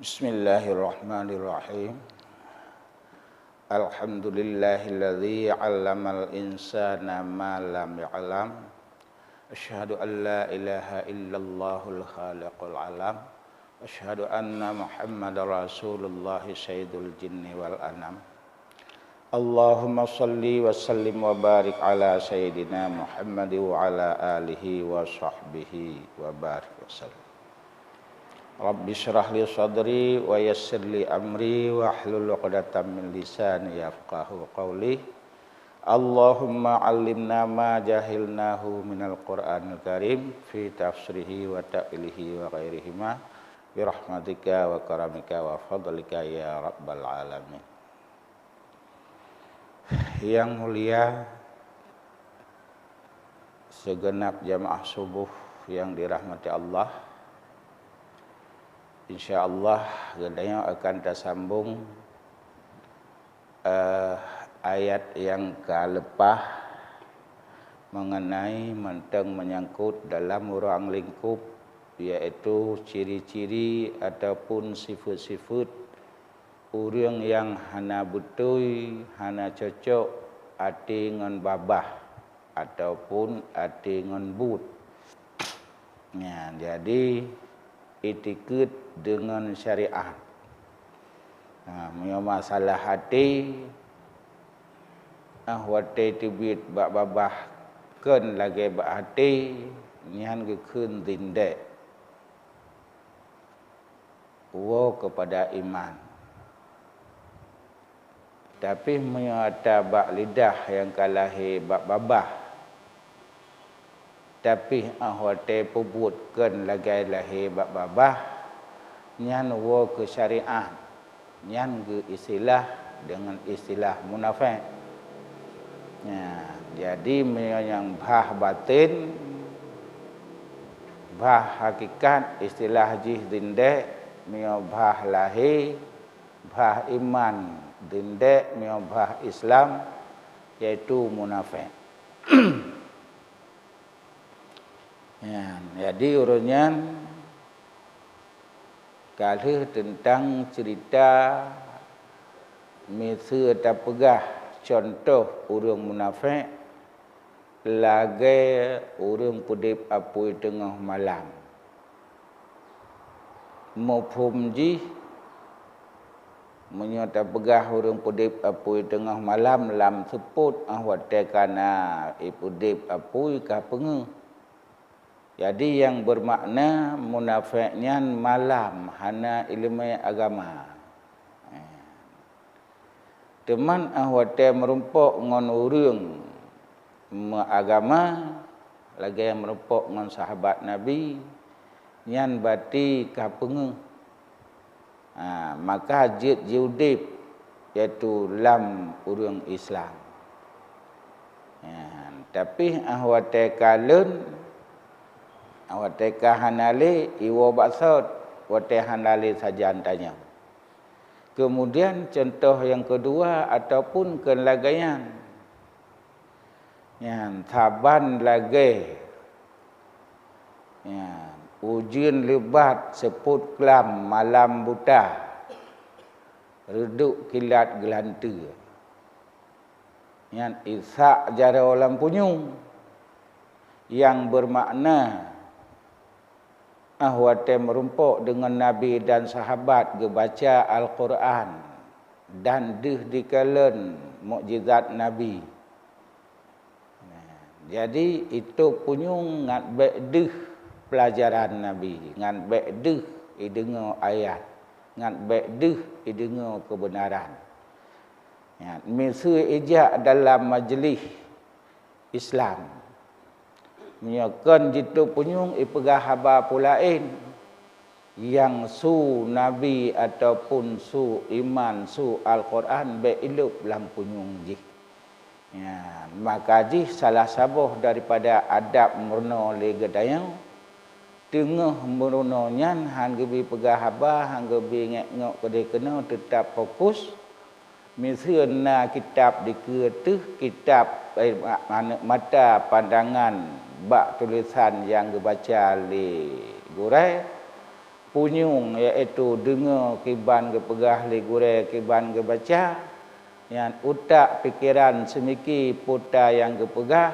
Bismillahirrahmanirrahim. Alhamdulillahilladzi 'allamal insana ma lam ya'lam. Asyhadu an la ilaha illallahul khaliqul alam. Asyhadu anna Muhammadar Rasulullah sayyidul jinni wal anam. Allahumma salli wa sallim wa barik ala sayyidina Muhammad wa ala alihi wa sahbihi wa barik wa sallam. Rabbi syrah li sadri wa yassir li amri wa hlul 'uqdatam min lisani yafqahu qawli. Allahumma 'allimna ma jahilnahu minal Qur'anil Karim fi tafsirihi wa ta'wilihi wa ghairihima bi rahmatika wa karamika wa fadlika ya rabbal alamin. Yang mulia segenap jamaah subuh yang dirahmati Allah, InsyaAllah gedanya akan tersambung ayat yang kelepah mengenai mentang menyangkut dalam ruang lingkup, yaitu ciri-ciri ataupun sifat-sifat orang yang hana betul, hana cocok ati ngan babah ataupun ati ngan but. Ya, jadi etiket dengan syariat. Masalah hati, wate tibit bak babah ken lagi bak hati, nyan ke kun tindek wo kepada iman. Tapi menyata bak lidah yang kalahi bak babah, tapi ahwate pebutkan lagi lahi bak babah, nyan wo ke syariat, nyan ke istilah dengan istilah munafik. Ya, jadi yang bah batin, bah hakikat, istilah jih dindek, bah lahi, bah iman dindek, bah Islam, yaitu munafik. Ya, jadi urutnya kalau tentang cerita misa tapegah contoh orang munafik lagi orang pudip apui tengah malam. Mafhum ji menyata pegah orang pudip apui tengah malam lam seput ahwat tekana ipudip apui ka pengeh. Jadi yang bermakna munafiknya malam hana ilmu agama. Teman ahwate merumpok ngon urang agama lagi yang merumpok ngon sahabat Nabi nyan bati ka pengeh. Maka jid judip iaitu lam urang Islam. Tapi ahwate kalun awate kahanale iwo baksud wate hanale saja antanya. Kemudian contoh yang kedua ataupun kelagayan yang taban lagi ya ujian lebat seput kelam malam buta reduk kilat gelanta yang isak jara orang punyung yang bermakna ahwate merumpuk dengan Nabi dan sahabat gebaca Al-Quran dan dih dikalen mukjizat Nabi. Jadi itu punyung ngat bek dih pelajaran Nabi, ngat bek dih idengo ayat, ngat bek dih idengo kebenaran. Ya, misa ijak dalam majlis Islam. Menyakan jitu punyung ipegah haba pulain yang su Nabi ataupun su iman su Al-Quran be ilup lam punyung jih. Ya, maka jih salah sabuh daripada adab merno le gedayang tengah merononya hang gebi pegah haba hang gebi ngek-ngok kedai kena tetap fokus misalna kitab diketuh kitab mata pandangan bak tulisan yang dibaca oleh gurai punyung iaitu dengar kiban ke pegah li gure kiban ke baca yang utak pikiran semiki puta yang ke pegah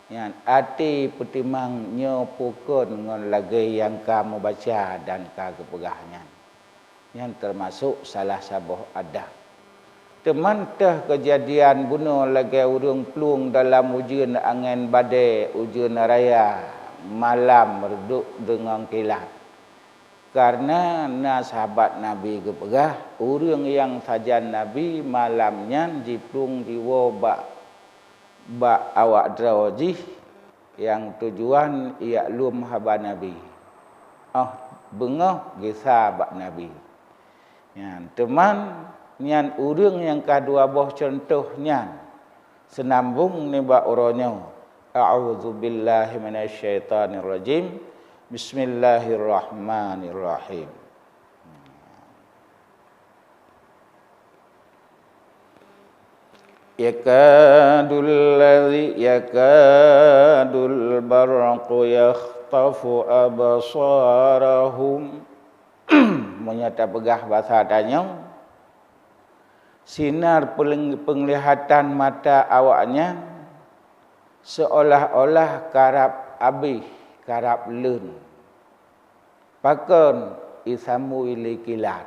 yang hati petimang nyopukun ngon lagi yang kamu baca dan ka ke pegahnya yang termasuk salah sabuh adab teman teh kejadian bunuh lagi urung plung dalam ujian angin badai ujian raya malam reduk dengan kilat karena sahabat Nabi kepegah urang yang sajan Nabi malamnya diplung diwo bak awak drawji yang tujuan ia lum haba Nabi bengah gisa bak Nabi yang teman nian urang yang kedua boh contohnya senambung ni bak uronyo a'udzubillahi minasyaitonirrajim bismillahirrahmanirrahim yakadul barqu yakhtafu absarahum menyata pegah bahasa tanya sinar penglihatan mata awaknya seolah-olah karap habis, karap lun. Pakon isamu ili kilat.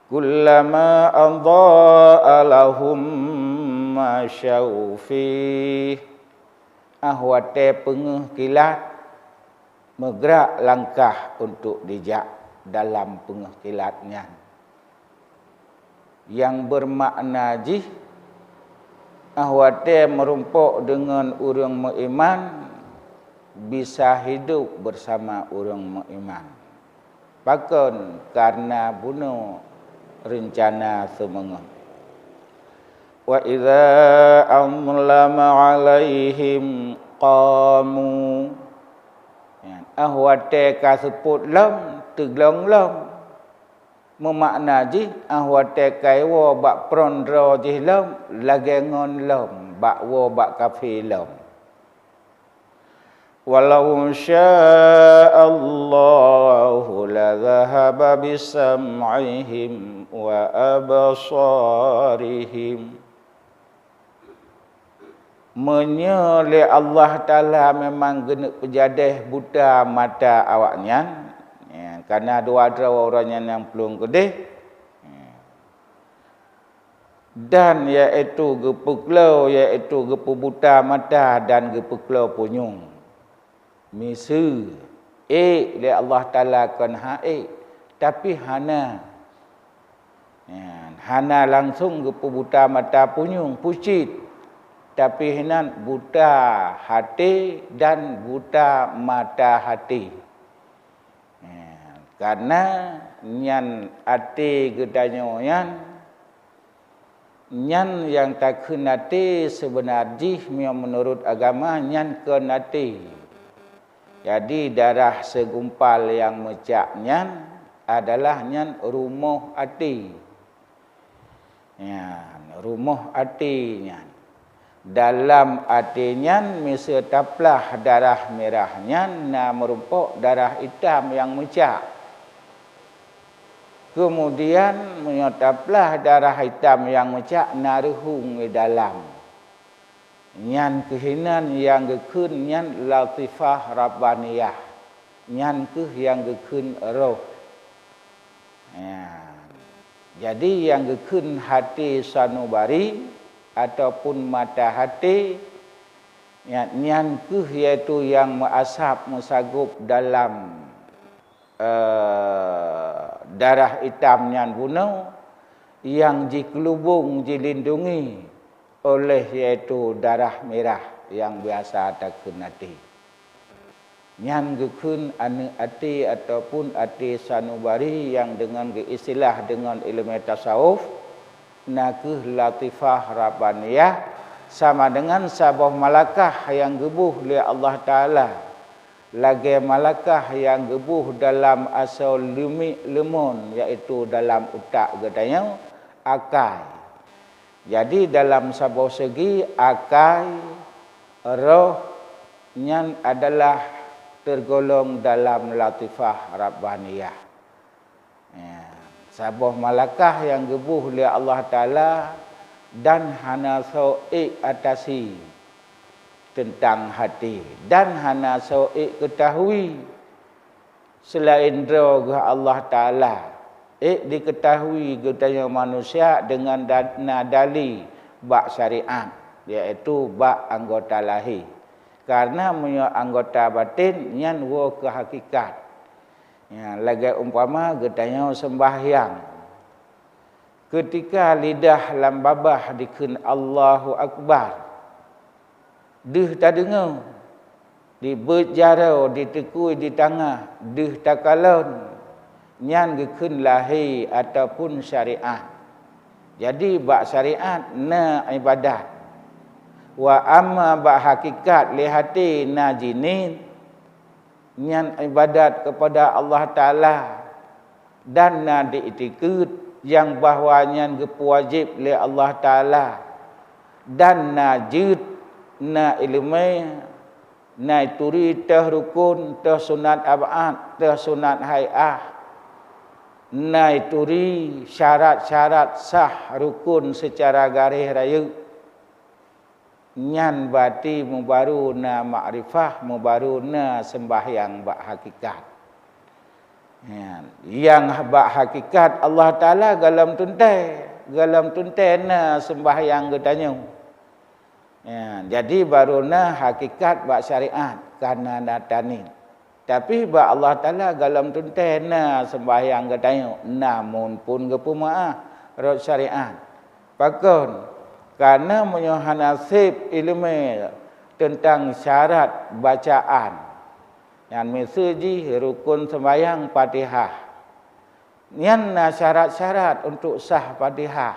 Kullama adha'a lahum ma syaufi ahwate pengeh kilat bergerak langkah untuk dijak dalam pengeh kilatnya yang bermakna jih ahwate merumpuk dengan orang beriman bisa hidup bersama orang beriman pakon karena bunuh rencana semua wa idza amlama alaihim qamu ahwate kaseput lam teglong lam memakna ji ahwate kaiwo bak prondro ji lam lagi ngon lam bak wo bak kafi lam walau sya'allahu la dhahaba bisam'ihim wa absarihim menyele Allah Ta'ala memang genuk pejadeh buta mata awaknya ya, karena dua orangnya yang pelung kedih dan iaitu gepuklau iaitu gepu buta mata dan gepuklau punyung misu le Allah Ta'ala kan tapi hana ya, hana langsung gepu buta mata punyung pucit tapi hinan buta hati dan buta mata hati. Karena nyan hati gedanyo nyan yang tak kenati sebenarnya menurut agama nyan kenati. Jadi darah segumpal yang mecak nyan adalah nyan rumuh hati. Ya, rumuh hati nyan. Dalam hatinya misetaplah darah merahnya merumpuk darah hitam yang mecak. Kemudian menyetaplah darah hitam yang mecak naruhung di dalam. Nyan kehinan yang gekun nyan latifah rabbaniyah. Nyan ke yang gekun roh. Ya. Jadi yang gekun hati sanubari ataupun mata hati nyan ke iaitu yang mengasap mensagup dalam darah hitam nyan bunuh yang dikelubung dilindungi oleh iaitu darah merah yang biasa takun hati nyan gekun anu hati ataupun hati sanubari yang dengan istilah dengan ilmu tasawuf nakuh latifah rabbaniyah sama dengan sabah malakah yang gebuh oleh Allah Ta'ala lagi malakah yang gebuh dalam asal lemun iaitu dalam utak gedanya akal jadi dalam sabah segi akal roh nyan adalah tergolong dalam latifah Rabbaniyah. Ya. Sabah malakah yang gebuh oleh Allah Ta'ala dan hana so'ik atasi tentang hati. Dan hana so'ik ketahui selain roh Allah Ta'ala. Diketahui getanya manusia dengan nadali bak syariat, iaitu bak anggota lahir. Karena punya anggota batin yang wo ke hakikat. Ya, lagi umpama getanya sembahyang. Ketika lidah lambabah dikun Allahu Akbar. Dih tak dengar. Di berjarau, ditekui di tengah. Dih tak kalon. Yang gekun lahir ataupun syariat. Jadi bak syariat na ibadat. Wa amma ba hakikat lihati najinin nyan ibadat kepada Allah Ta'ala dan na diikut yang bahwanya wajib oleh Allah Ta'ala dan na jid na ilmu na turi tah rukun tah sunat ab'ad tah sunat hay'ah na turi syarat-syarat sah rukun secara garis raya nyan bati mubaru na ma'rifah mubaru na sembahyang bak hakikat. Yang bak hakikat Allah Ta'ala galam tuntai na sembahyang getanya. Jadi baru na hakikat bak syariat karena natani. Tapi bak Allah Ta'ala galam tuntai na sembahyang getanya. Namun pun gepuma'ah rot syariat. Pakon karena menyuhan nasib ilmu tentang syarat bacaan. Yang meseji rukun sembahyang Fatihah. Yang syarat-syarat untuk sah Fatihah.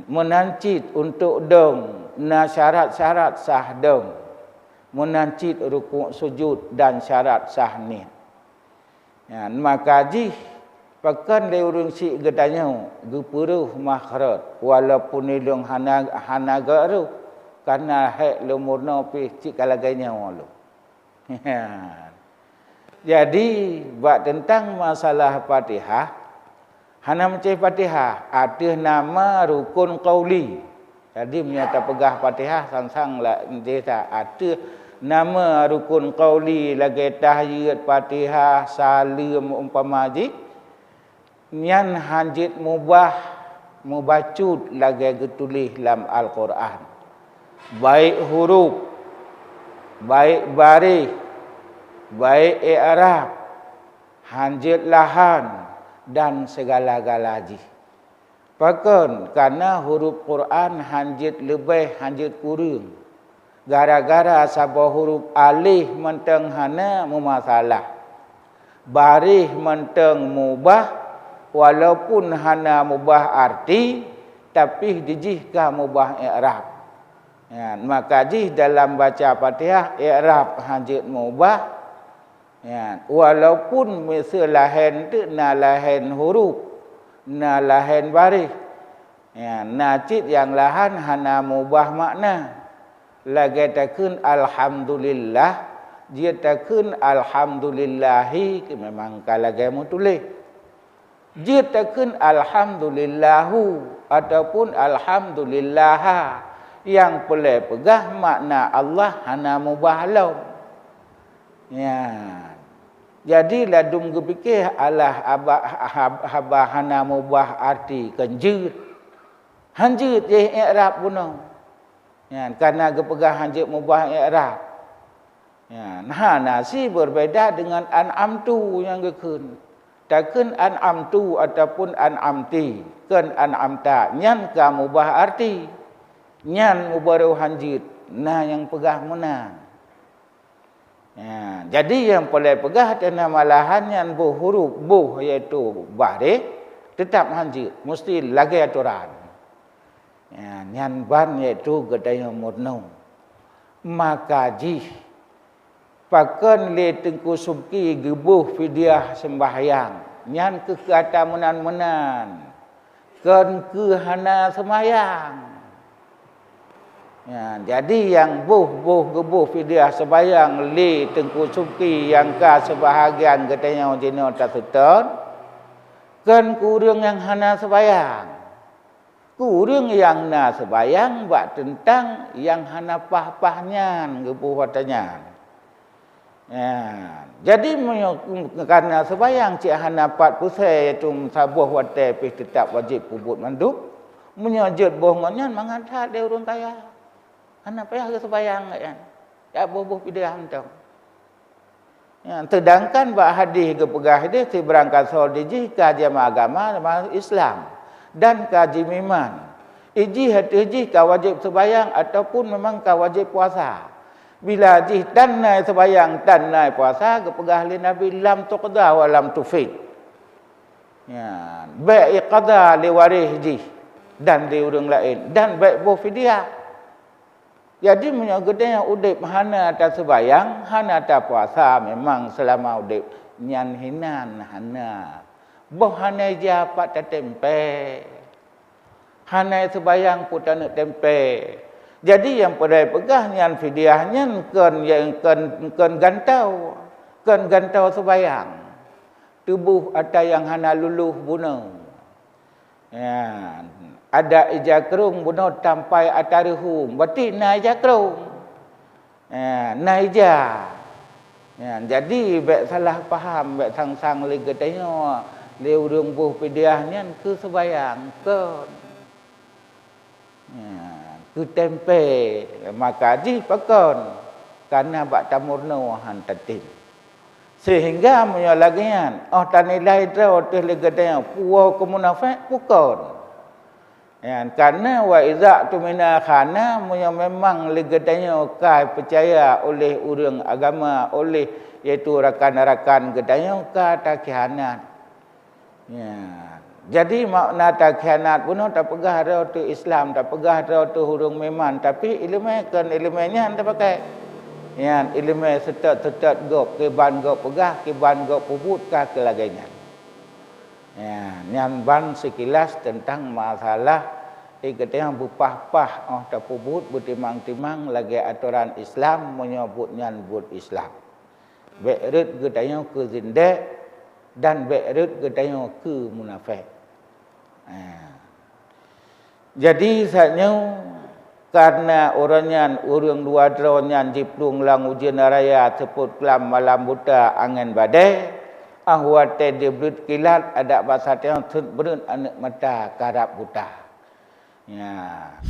Menancit untuk dong. Syarat-syarat sah dong. Menancit rukun sujud dan syarat sah ni. Maka pakan leurung si getanya gepuruh makhraj walaupun ilung hanaga ru karena hak lumurna pi cik kalaganya walu. Jadi bab tentang masalah Fatihah hana macam Fatihah ada nama rukun qauli. Jadi menyata pegah Fatihah sang-sang lah dia ada nama rukun qauli lagi tahiyat Fatihah salim umpama yang hanjit mubacut lagi getulis dalam Al-Quran. Baik huruf, baik baris, baik i'rab, hanjit lahan dan segala-galaji. Pakon karena huruf Quran hanjit lebih hanjit kurang. Gara-gara sabah huruf alif menteng hana mumasalah. Baris menteng mubah walaupun hana mubah arti tapi dijihkah mubah i'rab. Maka dalam baca Fatihah i'rab hanjit mubah. Walaupun misal lahan tu na lahan huruf, na lahan baris. Nacit yang lahan hana mubah makna. Lagi takun alhamdulillah, dia takun alhamdulillahi memang kalagi mu tulis. Dia takun alhamdulillahu ataupun alhamdulillah yang boleh pegah makna Allah hana mubah law. Jadi ladum gepikir Allah abah hana mubah arti kenjut. Hanjut je i'rab punang. Karena gepegah hanjut mubah i'rab. Nasi berbeza dengan an'amtu yang gekun. Takkan an'amtu ataupun an'amti. Kan an'amta. Nyan ka mubah arti. Nyan mubaru hanjit. Nah yang pegah menang. Jadi yang boleh pegah dan malahan yang huruf buh iaitu baris tetap hanjit. Mesti lagi aturan. Nyan ban iaitu gedaya murnau. Maka pakan le tengku subki gebuh fidyah sembahyang nyan ke kata menan-menan kan ke hana sembahyang Ya, jadi yang buh gebuh fidyah sebayang li tengku suki yang ka sebahagian katanya jino tasuton kan kurang yang hana sebayang. Kurang yang na sebayang buat tentang yang hana pah-pahnya gebuh watanya. Ya, jadi karena sebayang cik hana 4 pusai iaitu sabuh watai pih tetap wajib kubut manduk menyajud bohongannya mengatakan dia urang kaya. Hana payah ke sebayang kan. Ya boh fidyah entong. Ya, sedangkan bak hadis ke pegah hadis si berangkat soldiji kaji agama Islam dan kaji miman. Iji ka wajib sebayang ataupun memang ka wajib puasa. Bila jih dan nai sebayang dan nai puasa ke pegah Nabi lam tuqda wa lam tufid. Ya, baik qada li warih jih dan di urang lain dan baik boh fidyah. Jadi menyagednya udip hana atas sebayang, hana atas puasa memang selama udip nyan hinan hana. Boh hana japat tempe. Hana sebayang pun tak nak tempe. Jadi yang pada pegah nyan fidyahnya kan gantau. Kan gantau sebayang. Tubuh ada yang hana luluh bunuh. Ya. Ada ijakrung bunuh sampai atarihum. Berarti na ijakrung. Ya, na ija. Ya, jadi bek salah faham, bek sang-sang lagi tanya. Leurung buh fidyahnya ke sebayang. Ke. Ya, ke tempe. Maka di pakon. Karena bak tamurno hantatin. Sehingga menyalagian. Oh tanilai trau tu lagi tanya. Puau kemunafik pukon. Ya, karena wa iza tu mina khana memang legatanya kai percaya oleh orang agama oleh iaitu rakan-rakan gedanya ka tak khianat. Ya. Jadi makna tak khianat pun tak pegah dah tu Islam, tak pegah dah tu hurung meman tapi ilmu kan ilmunya anda pakai. Ya, ilmu setat gop ke ban gop pegah ke ban gop puput ka ke laganya. Ya, nyan ban sekilas tentang masalah katanya bupah-pah tak puput bertimang-timang lagi aturan Islam menyebut nyan buat Islam. Be'rit katanya ke zindak dan be'rit katanya ke munafik. Jadi saatnya karena orang dua dronyan jiplung lang ujian raya sebut kelam malam buta angin badai. Ahwate dibrit kilat ada bahasa yang berun anak mata karab buta. Ya.